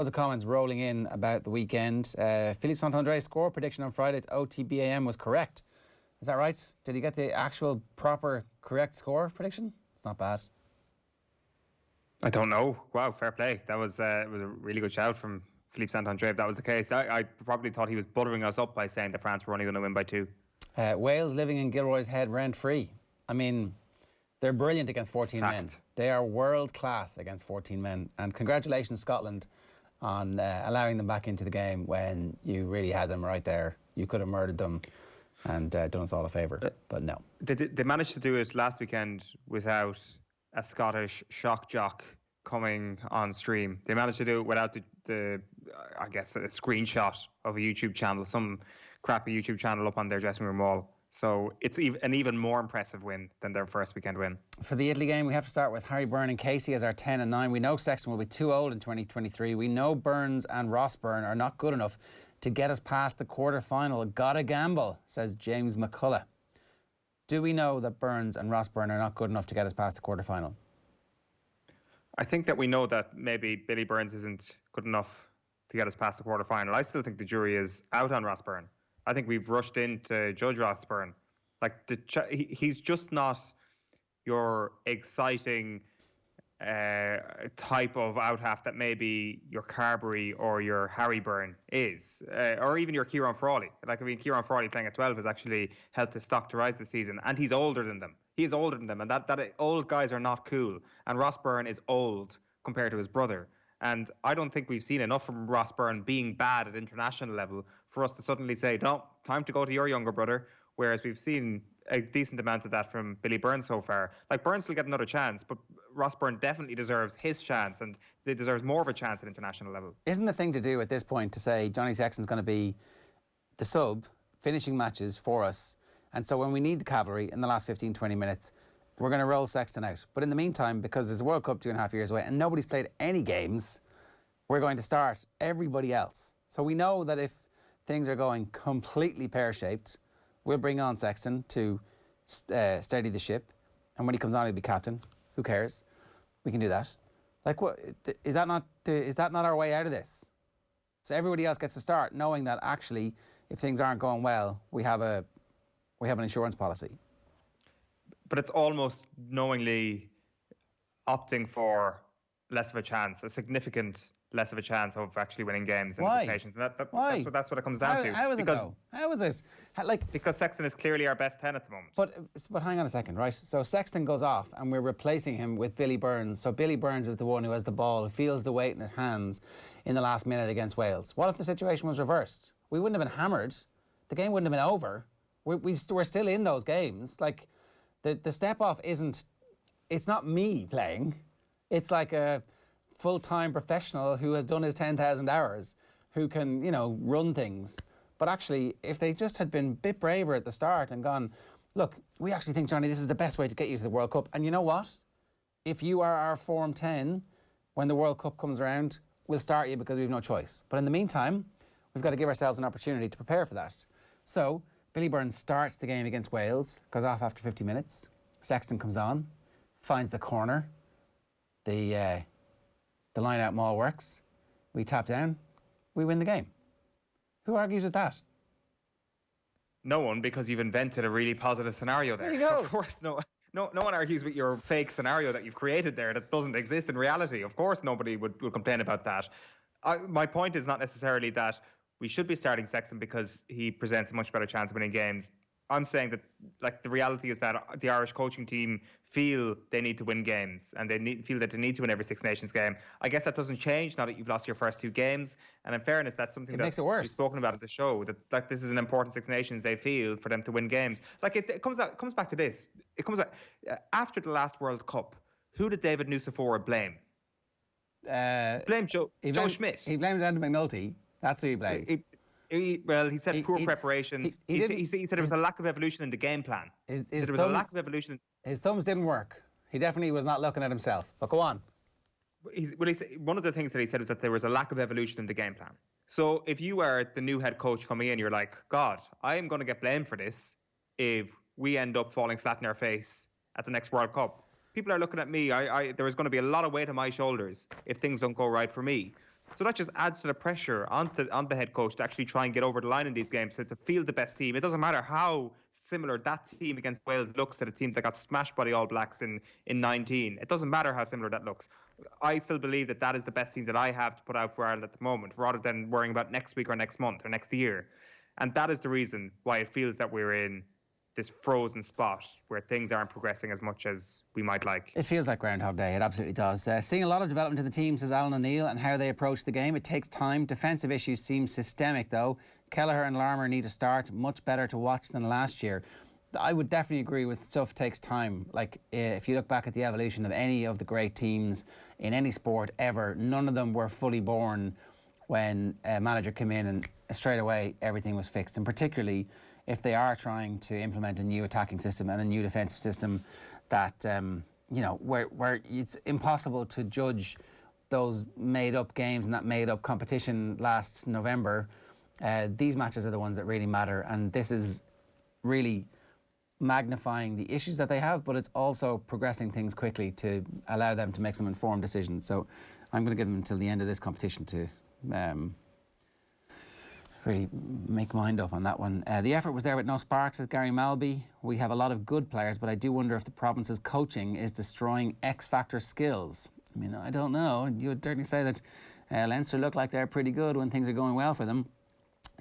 Loads of comments rolling in about the weekend. Philippe Saint-André's score prediction on Friday's OTB AM was correct. Is that right? Did he get the actual proper correct score prediction? It's not bad. I don't know. Wow, fair play. That was it was a really good shout from Philippe Saint-André if that was the case. I probably thought he was buttering us up by saying that France were only going to win by 2. Wales living in Gilroy's head rent-free. I mean, they're brilliant against 14 men. They are world-class against 14 men. And congratulations, Scotland, on allowing them back into the game when you really had them right there. You could have murdered them and done us all a favour, but no. They managed to do it last weekend without a Scottish shock jock coming on stream. They managed to do it without the I guess, a screenshot of a YouTube channel, some crappy YouTube channel up on their dressing room wall. So it's an even more impressive win than their first weekend win. For the Italy game, we have to start with Harry Byrne and Casey as our 10 and 9. We know Sexton will be too old in 2023. We know Burns and Ross Byrne are not good enough to get us past the quarter-final. Gotta gamble, says James McCullough. Do we know that Burns and Ross Byrne are not good enough to get us past the quarter-final? I think that we know that maybe Billy Burns isn't good enough to get us past the quarter-final. I still think the jury is out on Ross Byrne. I think we've rushed in to judge Ross Byrne. Like, he's just not your exciting type of out-half that maybe your Carberry or your Harry Byrne is, or even your Kieran Frawley. Like, I mean, Kieran Frawley playing at 12 has actually helped his stock to rise this season, and he's older than them. He is older than them, and that old guys are not cool. And Ross Byrne is old compared to his brother. And I don't think we've seen enough from Ross Byrne being bad at international level for us to suddenly say, no, time to go to your younger brother. Whereas we've seen a decent amount of that from Billy Burns so far. Like, Burns will get another chance, but Ross Byrne definitely deserves his chance, and he deserves more of a chance at international level. Isn't the thing to do at this point to say Johnny Sexton's going to be the sub, finishing matches for us, and so when we need the cavalry in the last 15, 20 minutes, we're going to roll Sexton out. But in the meantime, because there's a World Cup 2.5 years away and nobody's played any games, we're going to start everybody else. So we know that if things are going completely pear-shaped, we'll bring on Sexton to steady the ship. And when he comes on, he'll be captain. Who cares? We can do that. Like, what is that not our way out of this? So everybody else gets to start knowing that actually, if things aren't going well, we have an insurance policy. But it's almost knowingly opting for less of a chance, a significant less of a chance of actually winning games in Six Nations. And Why? That's what it comes down to. How is it though? How is it? Because Sexton is clearly our best 10 at the moment. But hang on a second, right? So Sexton goes off and we're replacing him with Billy Burns. So Billy Burns is the one who has the ball, who feels the weight in his hands in the last minute against Wales. What if the situation was reversed? We wouldn't have been hammered. The game wouldn't have been over. We're still in those games. Like, the step off isn't, it's not me playing. It's like a full-time professional who has done his 10,000 hours, who can, run things. But actually, if they just had been a bit braver at the start and gone, look, we actually think, Johnny, this is the best way to get you to the World Cup. And you know what? If you are our Form 10, when the World Cup comes around, we'll start you because we have no choice. But in the meantime, we've got to give ourselves an opportunity to prepare for that. So Billy Burns starts the game against Wales, goes off after 50 minutes. Sexton comes on, finds the corner. The line-out maul works. We tap down. We win the game. Who argues with that? No one, because you've invented a really positive scenario there. There you go. Of course, no one argues with your fake scenario that you've created there that doesn't exist in reality. Of course, nobody would complain about that. My point is not necessarily that we should be starting Sexton because he presents a much better chance of winning games. I'm saying that, like, the reality is that the Irish coaching team feel they need to win games and they feel that they need to win every Six Nations game. I guess that doesn't change now that you've lost your first 2 games. And in fairness, that's something that makes it worse. We've spoken about at the show, that like this is an important Six Nations they feel for them to win games. Like, it comes back to this. It comes back after the last World Cup. Who did David Nucifora blame? Blame Joe Schmidt. He blamed Andy McNulty. That's who he blamed. He said poor preparation. He said there was a lack of evolution in the game plan. There was a lack of evolution. His thumbs didn't work. He definitely was not looking at himself. But go on. One of the things that he said was that there was a lack of evolution in the game plan. So if you are the new head coach coming in, you're like, God, I am going to get blamed for this if we end up falling flat in our face at the next World Cup. People are looking at me. There is going to be a lot of weight on my shoulders if things don't go right for me. So that just adds to the pressure on the head coach to actually try and get over the line in these games, to field the best team. It doesn't matter how similar that team against Wales looks to the team that got smashed by the All Blacks in 19. It doesn't matter how similar that looks. I still believe that that is the best team that I have to put out for Ireland at the moment, rather than worrying about next week or next month or next year. And that is the reason why it feels that we're in this frozen spot where things aren't progressing as much as we might like. It feels like Groundhog Day, it absolutely does. Seeing a lot of development in the team, says Alan O'Neill, and how they approach the game. It takes time. Defensive issues seem systemic, though. Kelleher and Larmour need to start. Much better to watch than last year. I would definitely agree with stuff takes time. Like, if you look back at the evolution of any of the great teams in any sport ever, none of them were fully born when a manager came in and straight away everything was fixed. And particularly if they are trying to implement a new attacking system and a new defensive system that, you know, where it's impossible to judge those made-up games and that made-up competition last November. These matches are the ones that really matter, and this is really magnifying the issues that they have, but it's also progressing things quickly to allow them to make some informed decisions. So I'm going to give them until the end of this competition to really make mind up on that one. The effort was there with no spark, says Gary Malby. We have a lot of good players, but I do wonder if the province's coaching is destroying X-factor skills. I mean, I don't know. You would certainly say that Leinster look like they're pretty good when things are going well for them.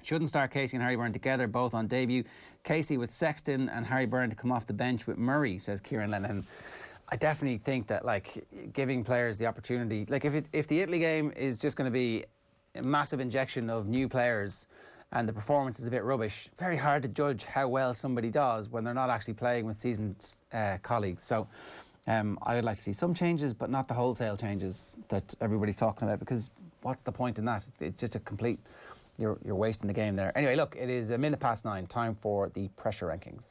Shouldn't start Casey and Harry Byrne together, both on debut. Casey with Sexton and Harry Byrne to come off the bench with Murray, says Kieran Lennon. I definitely think that, like, giving players the opportunity, like if the Italy game is just going to be a massive injection of new players and the performance is a bit rubbish, very hard to judge how well somebody does when they're not actually playing with seasoned colleagues. So I would like to see some changes, but not the wholesale changes that everybody's talking about, because what's the point in that? It's just a complete, you're wasting the game there. Anyway, look, it is 9:01, time for the pressure rankings.